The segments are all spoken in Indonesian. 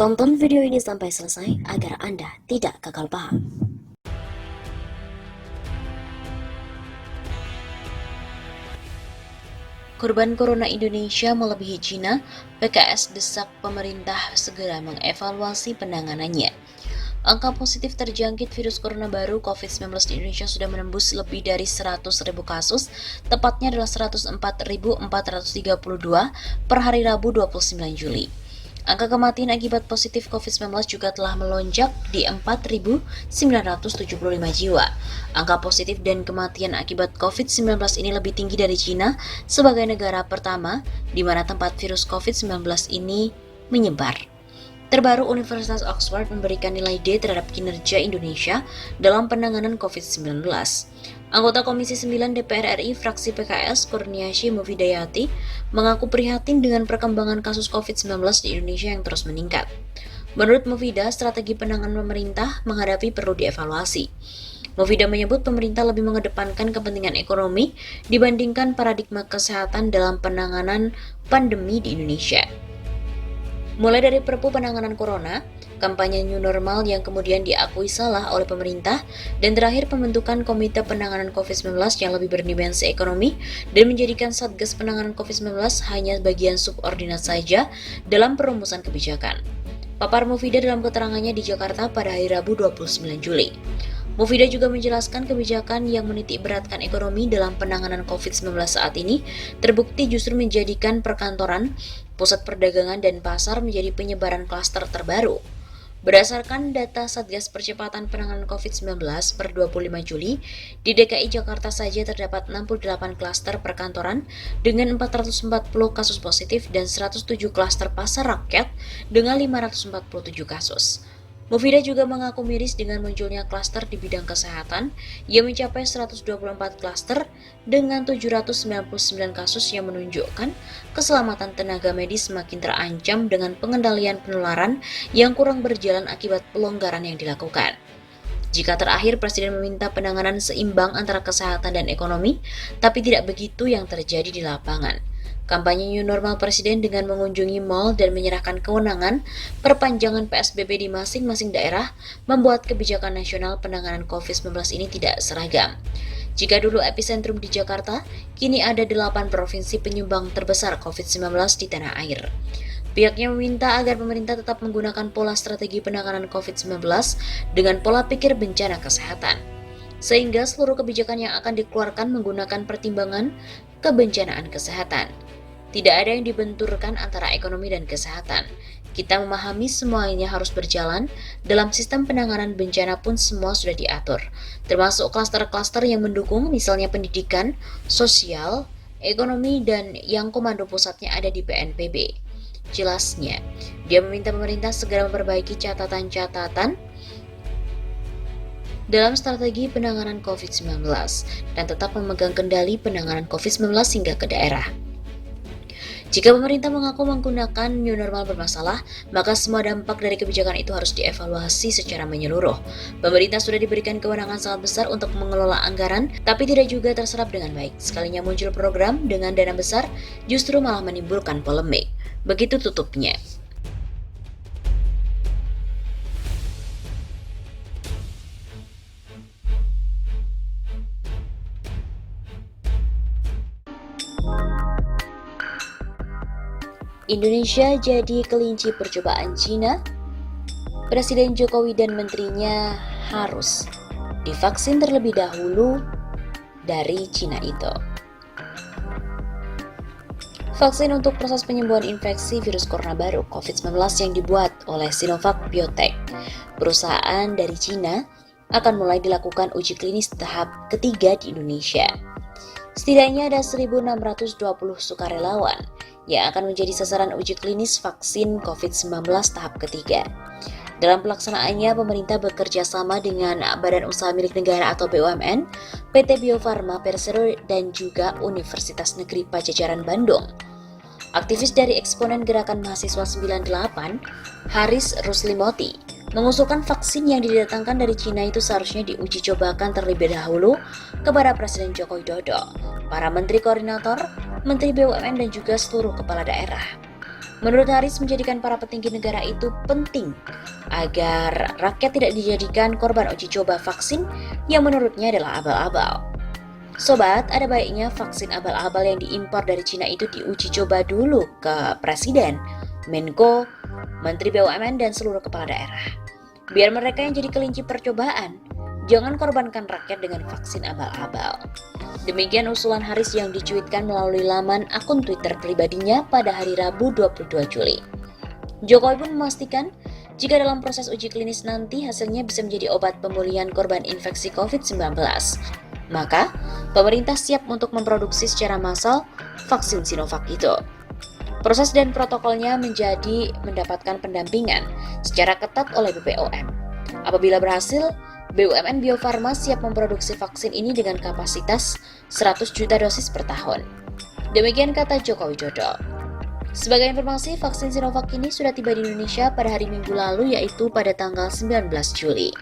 Tonton video ini sampai selesai agar Anda tidak gagal paham. Korban Corona Indonesia melebihi Cina, PKS desak pemerintah segera mengevaluasi penanganannya. Angka positif terjangkit virus corona baru COVID-19 di Indonesia sudah menembus lebih dari 100.000 kasus, tepatnya adalah 104.432 per hari Rabu 29 Juli. Angka kematian akibat positif COVID-19 juga telah melonjak di 4.975 jiwa. Angka positif dan kematian akibat COVID-19 ini lebih tinggi dari Cina sebagai negara pertama di mana tempat virus COVID-19 ini menyebar. Terbaru, Universitas Oxford memberikan nilai D terhadap kinerja Indonesia dalam penanganan COVID-19. Anggota Komisi 9 DPR RI fraksi PKS Kurniasih Mufidayati mengaku prihatin dengan perkembangan kasus COVID-19 di Indonesia yang terus meningkat. Menurut Mufida, strategi penanganan pemerintah menghadapi perlu dievaluasi. Mufida menyebut pemerintah lebih mengedepankan kepentingan ekonomi dibandingkan paradigma kesehatan dalam penanganan pandemi di Indonesia. Mulai dari Perpu Penanganan Corona, kampanye New Normal yang kemudian diakui salah oleh pemerintah, dan terakhir pembentukan Komite Penanganan COVID-19 yang lebih berdimensi ekonomi dan menjadikan Satgas Penanganan COVID-19 hanya bagian subordinat saja dalam perumusan kebijakan. Papar Mufida dalam keterangannya di Jakarta pada hari Rabu 29 Juli. Mufida juga menjelaskan kebijakan yang menitik beratkan ekonomi dalam penanganan COVID-19 saat ini terbukti justru menjadikan perkantoran, pusat perdagangan, dan pasar menjadi penyebaran klaster terbaru. Berdasarkan data Satgas Percepatan Penanganan COVID-19 per 25 Juli, di DKI Jakarta saja terdapat 68 klaster perkantoran dengan 440 kasus positif dan 107 klaster pasar rakyat dengan 547 kasus. Mufida juga mengaku miris dengan munculnya klaster di bidang kesehatan yang mencapai 124 klaster dengan 799 kasus yang menunjukkan keselamatan tenaga medis semakin terancam dengan pengendalian penularan yang kurang berjalan akibat pelonggaran yang dilakukan. Jika terakhir Presiden meminta penanganan seimbang antara kesehatan dan ekonomi, tapi tidak begitu yang terjadi di lapangan. Kampanye New Normal Presiden dengan mengunjungi mal dan menyerahkan kewenangan perpanjangan PSBB di masing-masing daerah membuat kebijakan nasional penanganan COVID-19 ini tidak seragam. Jika dulu epicentrum di Jakarta, kini ada 8 provinsi penyumbang terbesar COVID-19 di tanah air. Pihaknya meminta agar pemerintah tetap menggunakan pola strategi penanganan COVID-19 dengan pola pikir bencana kesehatan, sehingga seluruh kebijakan yang akan dikeluarkan menggunakan pertimbangan kebencanaan kesehatan. Tidak ada yang dibenturkan antara ekonomi dan kesehatan. Kita memahami semuanya harus berjalan, dalam sistem penanganan bencana pun semua sudah diatur, termasuk klaster-klaster yang mendukung, misalnya pendidikan, sosial, ekonomi, dan yang komando pusatnya ada di BNPB. Jelasnya, dia meminta pemerintah segera memperbaiki catatan-catatan dalam strategi penanganan COVID-19 dan tetap memegang kendali penanganan COVID-19 hingga ke daerah. Jika pemerintah mengaku menggunakan new normal bermasalah, maka semua dampak dari kebijakan itu harus dievaluasi secara menyeluruh. Pemerintah sudah diberikan kewenangan sangat besar untuk mengelola anggaran, tapi tidak juga terserap dengan baik. Sekalinya muncul program dengan dana besar, justru malah menimbulkan polemik. Begitu tutupnya. Indonesia jadi kelinci percobaan Cina. Presiden Jokowi dan menterinya harus divaksin terlebih dahulu dari Cina itu. Vaksin untuk proses penyembuhan infeksi virus corona baru COVID-19 yang dibuat oleh Sinovac Biotech, perusahaan dari Cina, akan mulai dilakukan uji klinis tahap ketiga di Indonesia. Setidaknya ada 1.620 sukarelawan yang akan menjadi sasaran uji klinis vaksin COVID-19 tahap ketiga. Dalam pelaksanaannya, pemerintah bekerja sama dengan Badan Usaha Milik Negara atau BUMN, PT Bio Farma Persero, dan juga Universitas Negeri Pajajaran Bandung. Aktivis dari Eksponen Gerakan Mahasiswa 98, Haris Ruslimoti, mengusulkan vaksin yang didatangkan dari Cina itu seharusnya diuji cobakan terlebih dahulu kepada Presiden Joko Widodo, para Menteri Koordinator, Menteri BUMN, dan juga seluruh kepala daerah. Menurut Haris, menjadikan para petinggi negara itu penting agar rakyat tidak dijadikan korban uji coba vaksin yang menurutnya adalah abal-abal. Sobat, ada baiknya vaksin abal-abal yang diimpor dari Cina itu diuji coba dulu ke Presiden, Menko, Menteri BUMN, dan seluruh kepala daerah. Biar mereka yang jadi kelinci percobaan, jangan korbankan rakyat dengan vaksin abal-abal. Demikian usulan Haris yang dicuitkan melalui laman akun Twitter pribadinya pada hari Rabu 22 Juli. Jokowi pun memastikan jika dalam proses uji klinis nanti hasilnya bisa menjadi obat pemulihan korban infeksi COVID-19, maka pemerintah siap untuk memproduksi secara massal vaksin Sinovac itu. Proses dan protokolnya mendapatkan pendampingan secara ketat oleh BPOM. Apabila berhasil, BUMN Bio Farma siap memproduksi vaksin ini dengan kapasitas 100 juta dosis per tahun. Demikian kata Joko Widodo. Sebagai informasi, vaksin Sinovac ini sudah tiba di Indonesia pada hari Minggu lalu, yaitu pada tanggal 19 Juli.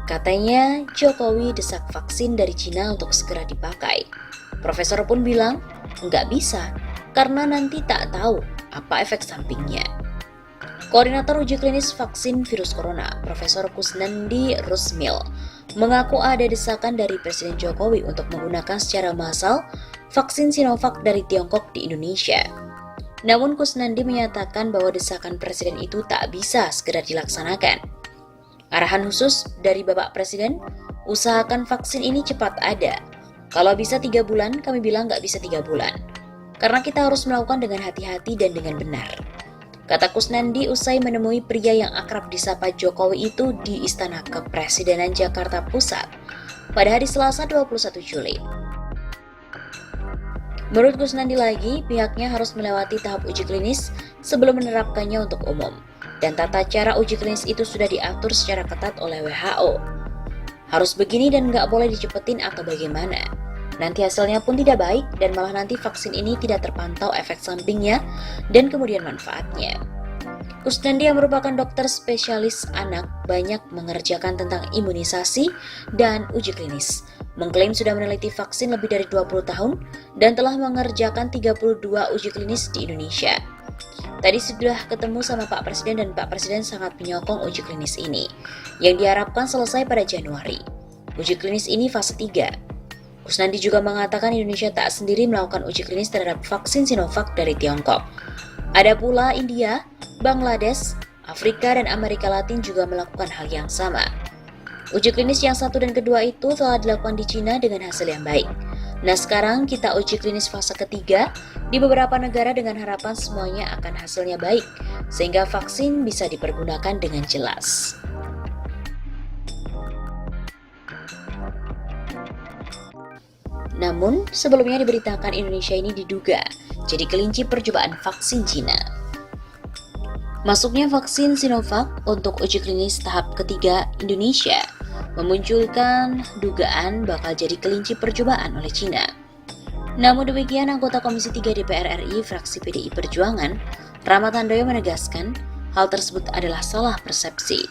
Katanya, Jokowi desak vaksin dari Cina untuk segera dipakai. Profesor pun bilang, nggak bisa, karena nanti tak tahu apa efek sampingnya. Koordinator uji klinis vaksin virus corona, Profesor Kusnandi Rusmil, mengaku ada desakan dari Presiden Jokowi untuk menggunakan secara massal vaksin Sinovac dari Tiongkok di Indonesia. Namun Kusnandi menyatakan bahwa desakan Presiden itu tak bisa segera dilaksanakan. Arahan khusus dari Bapak Presiden, usahakan vaksin ini cepat ada. Kalau bisa 3 bulan, kami bilang nggak bisa 3 bulan. Karena kita harus melakukan dengan hati-hati dan dengan benar. Kata Kusnandi usai menemui pria yang akrab disapa Jokowi itu di Istana Kepresidenan Jakarta Pusat pada hari Selasa 21 Juli. Menurut Kusnandi lagi, pihaknya harus melewati tahap uji klinis sebelum menerapkannya untuk umum. Dan tata cara uji klinis itu sudah diatur secara ketat oleh WHO. Harus begini dan nggak boleh dicepetin atau bagaimana. Nanti hasilnya pun tidak baik dan malah nanti vaksin ini tidak terpantau efek sampingnya dan kemudian manfaatnya. Kusnandi yang merupakan dokter spesialis anak banyak mengerjakan tentang imunisasi dan uji klinis. Mengklaim sudah meneliti vaksin lebih dari 20 tahun dan telah mengerjakan 32 uji klinis di Indonesia. Tadi sudah ketemu sama Pak Presiden dan Pak Presiden sangat menyokong uji klinis ini yang diharapkan selesai pada Januari. Uji klinis ini fase 3. Kusnandi juga mengatakan Indonesia tak sendiri melakukan uji klinis terhadap vaksin Sinovac dari Tiongkok. Ada pula India, Bangladesh, Afrika, dan Amerika Latin juga melakukan hal yang sama. Uji klinis yang 1 dan kedua itu telah dilakukan di Cina dengan hasil yang baik. Nah sekarang kita uji klinis fase ketiga di beberapa negara dengan harapan semuanya akan hasilnya baik, sehingga vaksin bisa dipergunakan dengan jelas. Namun, sebelumnya diberitakan Indonesia ini diduga jadi kelinci percobaan vaksin Cina. Masuknya vaksin Sinovac untuk uji klinis tahap ketiga Indonesia memunculkan dugaan bakal jadi kelinci percobaan oleh Cina. Namun demikian, anggota Komisi 3 DPR RI fraksi PDI Perjuangan, Rahmat Handoyo menegaskan hal tersebut adalah salah persepsi.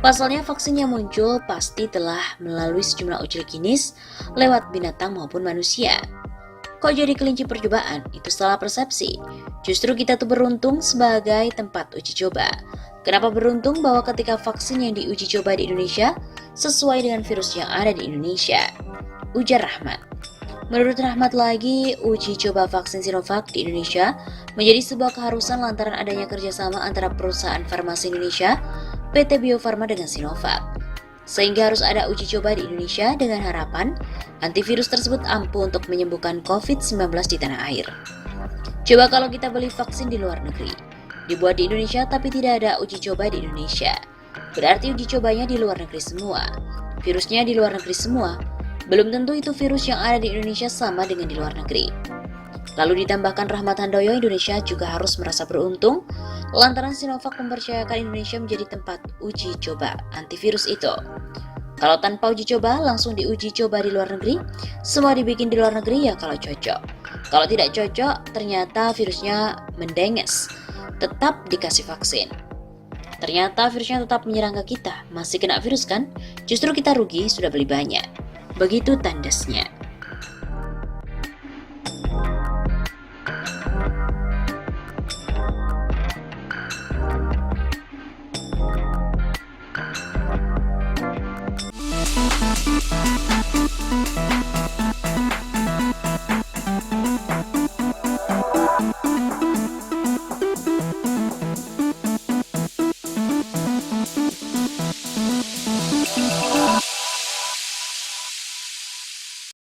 Pasalnya vaksin yang muncul pasti telah melalui sejumlah uji klinis lewat binatang maupun manusia. Kok jadi kelinci percobaan? Itu salah persepsi. Justru kita tuh beruntung sebagai tempat uji coba. Kenapa beruntung? Bahwa ketika vaksin yang diuji coba di Indonesia sesuai dengan virus yang ada di Indonesia, ujar Rahmat. Menurut Rahmat lagi, uji coba vaksin Sinovac di Indonesia menjadi sebuah keharusan lantaran adanya kerjasama antara perusahaan farmasi Indonesia, PT Bio Farma dengan Sinovac. Sehingga harus ada uji coba di Indonesia dengan harapan antivirus tersebut ampuh untuk menyembuhkan COVID-19 di tanah air. Coba kalau kita beli vaksin di luar negeri, dibuat di Indonesia tapi tidak ada uji coba di Indonesia. Berarti uji cobanya di luar negeri semua. Virusnya di luar negeri semua. Belum tentu itu virus yang ada di Indonesia sama dengan di luar negeri. Lalu ditambahkan Rahmat Handoyo, Indonesia juga harus merasa beruntung lantaran Sinovac mempercayakan Indonesia menjadi tempat uji coba antivirus itu. Kalau tanpa uji coba, langsung diuji coba di luar negeri, semua dibikin di luar negeri ya kalau cocok. Kalau tidak cocok, ternyata virusnya mendenges, tetap dikasih vaksin. Ternyata virusnya tetap menyerang ke kita, masih kena virus kan? Justru kita rugi sudah beli banyak. Begitu tandasnya.